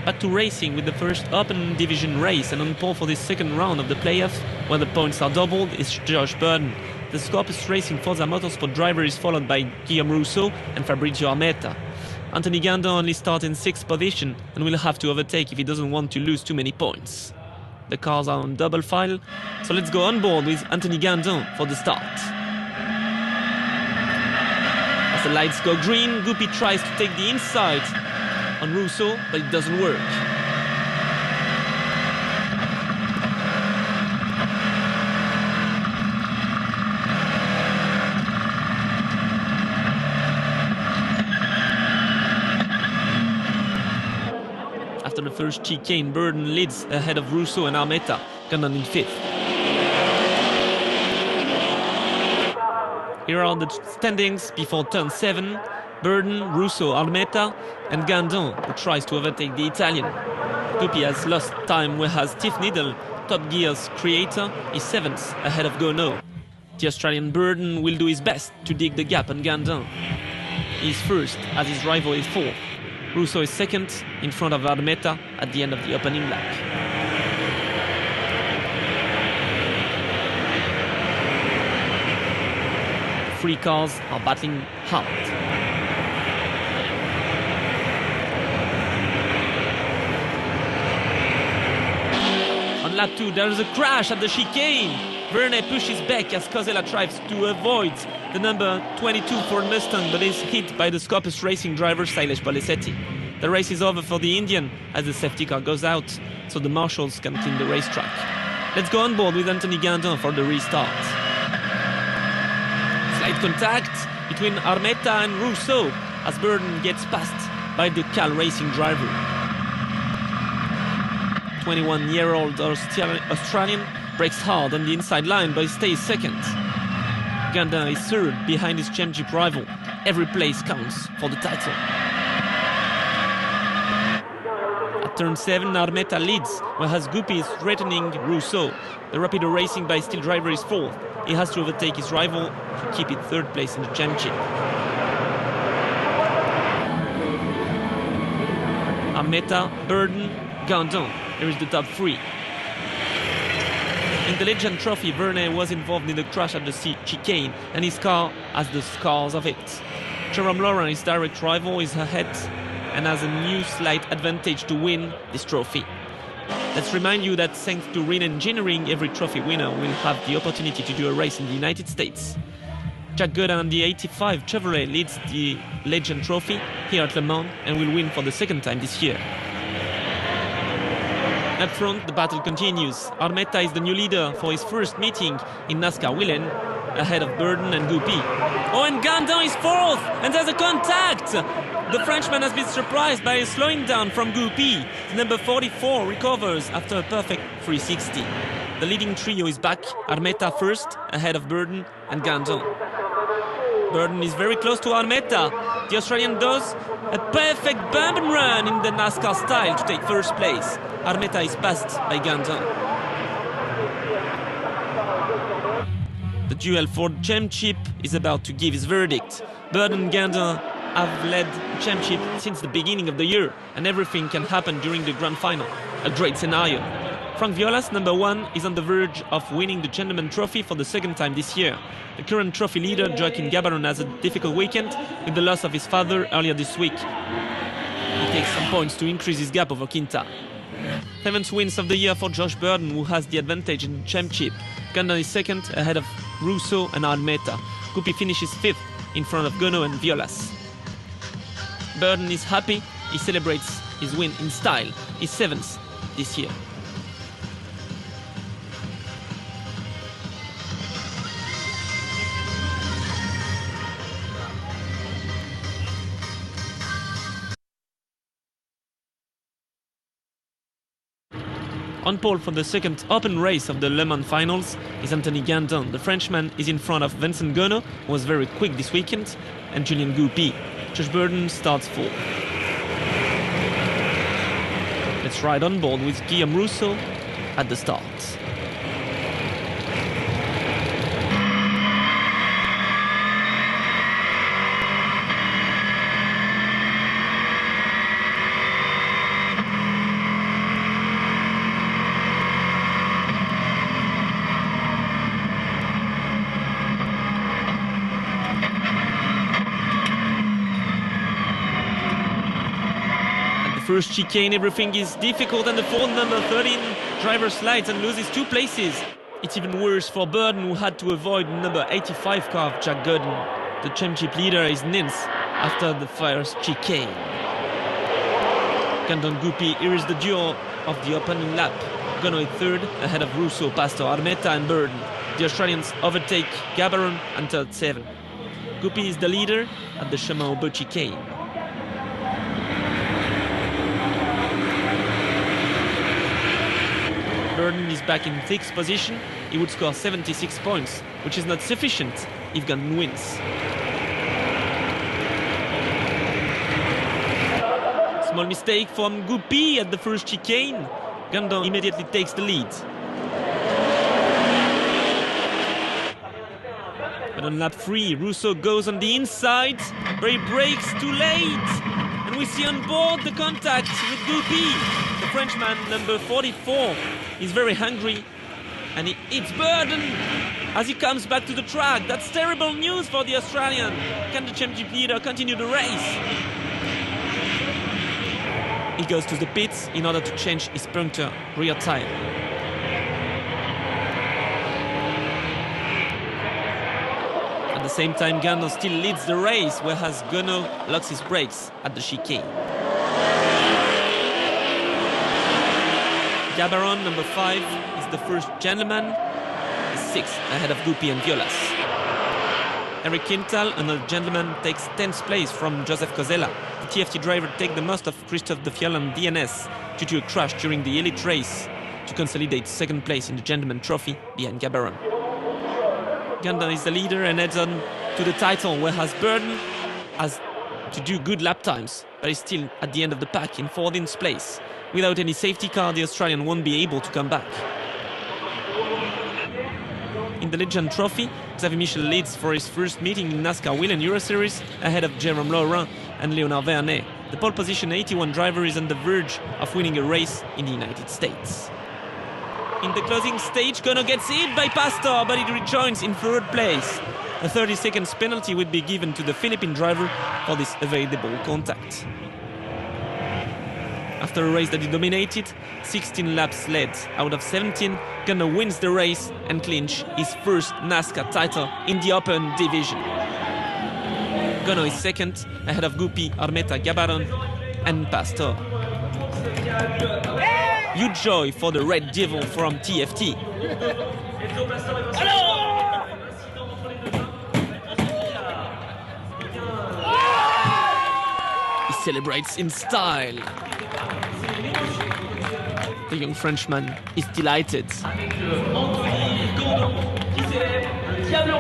Back to racing with the first Open Division race, and on pole for this second round of the playoff, where the points are doubled, is Josh Burden. The Scopus Racing Forza Motorsport driver is followed by Guillaume Rousseau and Fabrizio Armetta. Anthony Gandon only starts in 6th position and will have to overtake if he doesn't want to lose too many points. The cars are on double file, so let's go on board with Anthony Gandon for the start. As the lights go green, Goupy tries to take the inside on Rousseau, but it doesn't work. After the first chicane, Burden leads ahead of Rousseau and Armetta, Gandon in 5th. Here are the standings before turn 7. Burden, Rousseau, Armetta, and Gandon, who tries to overtake the Italian. Goupy has lost time, whereas Steve Needle, Top Gear's creator, is 7th ahead of Gono. The Australian Burden will do his best to dig the gap on Gandon. He is 1st, as his rival is 4th. Rousseau is 2nd, in front of Armetta at the end of the opening lap. The three cars are battling hard. On lap 2, there is a crash at the chicane. Verne pushes back as Cosella tries to avoid the number 22 Ford Mustang, but is hit by the Scopus Racing driver Sailesh Polisetti. The race is over for the Indian as the safety car goes out, so the marshals can clean the racetrack. Let's go on board with Anthony Gandon for the restart. Slight contact between Armetta and Rousseau as Burden gets passed by the Cal Racing driver. 21-year-old Australian brakes hard on the inside line but stays 2nd. Gandon is 3rd behind his championship rival. Every place counts for the title. At turn 7, Armetta leads, whereas Goupy is threatening Rousseau. The Rapido Racing by Steel driver is 4th. He has to overtake his rival to keep it 3rd place in the championship. Armetta, Burden, Gandon. Here is the top 3. In the Legend Trophy, Verne was involved in the crash at the chicane, and his car has the scars of it. Jerome Laurent, his direct rival, is ahead and has a new slight advantage to win this trophy. Let's remind you that thanks to Rin Engineering, every trophy winner will have the opportunity to do a race in the United States. Jack Godin on the 85 Chevrolet leads the Legend Trophy here at Le Mans and will win for the 2nd time this year. Up front, the battle continues. Armetta is the new leader for his first meeting in NASCAR Willen, ahead of Burden and Goupy. Oh, and Gandon is 4th, and there's a contact! The Frenchman has been surprised by a slowing down from Goupy. Number 44 recovers after a perfect 360. The leading trio is back, Armetta 1st, ahead of Burden and Gandon. Burden is very close to Armetta. The Australian does a perfect bump and run in the NASCAR style to take 1st place. Armetta is passed by Gandon. The duel for the championship is about to give its verdict. Burden and Gandon have led the championship since the beginning of the year, and everything can happen during the grand final. A great scenario. Frank Violas, number 1, is on the verge of winning the Gentleman Trophy for the 2nd time this year. The current trophy leader, Joaquin Gabaron, has a difficult weekend with the loss of his father earlier this week. He takes some points to increase his gap over Quinta. 7th wins of the year for Josh Burden, who has the advantage in the championship. Gandon is 2nd, ahead of Rousseau and Armetta. Goupy finishes 5th, in front of Gono and Violas. Burden is happy. He celebrates his win in style. He's 7th this year. On pole for the 2nd open race of the Le Mans finals is Anthony Gandon. The Frenchman is in front of Vincent Gono, who was very quick this weekend, and Julien Goupy. Josh Burden starts 4th. Let's ride on board with Guillaume Rousseau at the start. first chicane, everything is difficult, and the Ford number 13 driver slides and loses 2 places. It's even worse for Burden, who had to avoid number 85 car of Jack Gordon. The championship leader is Nins after the first chicane. Gandon Gupi, here is the duel of the opening lap. Gono is third, ahead of Russo, Pastor, Armetta and Burden. The Australians overtake Gabaron and third 7. Gupi is the leader at the Chemin au Beau chicane. Burden is back in 6th position. He would score 76 points, which is not sufficient if Gandon wins. Small mistake from Gupi at the first chicane. Gandon immediately takes the lead. But on lap 3, Russo goes on the inside, but he brakes too late. And we see on board the contact with Gupi. The Frenchman, number 44, is very hungry, and he hits Burden as he comes back to the track. That's terrible news for the Australian. Can the championship leader continue the race? He goes to the pits in order to change his puncture rear tire. At the same time, Gandon still leads the race, whereas Gono locks his brakes at the chicane. Gabaron, number 5, is the first gentleman, is 6th, ahead of Gupi and Violas. Eric Quintal, another gentleman, takes 10th place from Joseph Cosella. The TFT driver takes the most of Christophe de Fiol and DNS due to a crash during the elite race to consolidate 2nd place in the Gentleman Trophy behind Gabaron. Gandon is the leader and heads on to the title, whereas Burden has to do good lap times, but is still at the end of the pack in 14th place. Without any safety car, the Australian won't be able to come back. In the Legend Trophy, Xavier Michel leads for his first meeting in NASCAR Wheel and Euro Series ahead of Jérôme Laurent and Léonard Vernet. The pole position 81 driver is on the verge of winning a race in the United States. In the closing stage, Gono gets hit by Pastor, but it rejoins in 3rd place. A 30 seconds penalty would be given to the Philippine driver for this avoidable contact. After a race that he dominated, 16 laps led out of 17, Gono wins the race and clinch his first NASCAR title in the Open Division. Gono is 2nd, ahead of Gupi, Armetta, Gabaron and Pastor. Huge joy for the Red Devil from TFT. He celebrates in style. The young Frenchman is delighted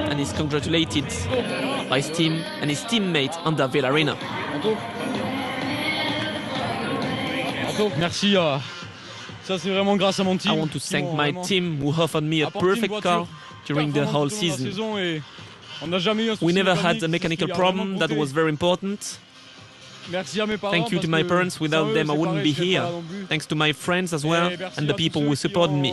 and is congratulated by his team and his teammate on the Ville Arena. Merci. Ça, c'est vraiment grâce à mon team. I want to thank my team who offered me a perfect car during the whole season. We never had a mechanical problem, that was very important. Thank you to my parents, without them I wouldn't be here. Thanks to my friends as well, and the people who supported me.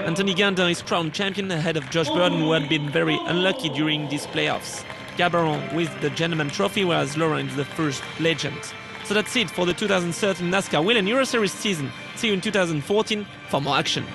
Anthony Gandon is crowned champion ahead of Josh Burden, who had been very unlucky during these playoffs. Gabaron with the Gentleman Trophy, whereas Laurent is the first legend. So that's it for the 2013 NASCAR Wheel and Euro Series season. See you in 2014 for more action.